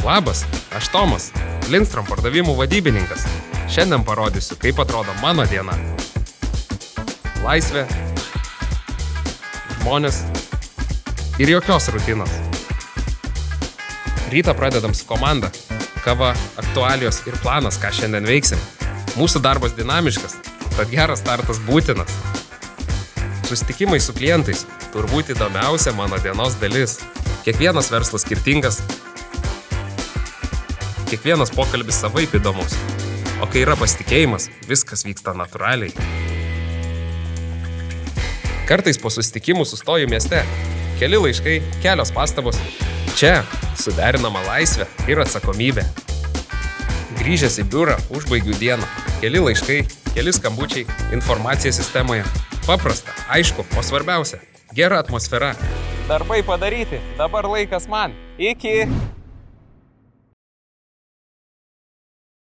Labas, aš Tomas, Lindstrom pardavimų vadybininkas. Šiandien parodysiu, kaip atrodo mano diena. Laisvė, žmonės ir jokios rutinos. Rytą pradedam su komanda. Kava, aktualijos ir planas, ką šiandien veiksim. Mūsų darbas dinamiškas, tad geras startas būtinas. Susitikimai su klientais turbūt įdomiausia mano dienos dalis. Kiekvienas verslas skirtingas, kiekvienas pokalbis savaip įdomus. O kai yra pasitikėjimas, viskas vyksta natūraliai. Kartais po susitikimų sustoju mieste. Keli laiškai, kelios pastabos. Čia suderinama laisvė ir atsakomybė. Grįžęs į biurą, užbaigiu dieną. Keli laiškai, keli skambučiai, informacija sistemoje. Paprasta, aišku, o svarbiausia – gera atmosfera. Darbai padaryti, dabar laikas man. Iki.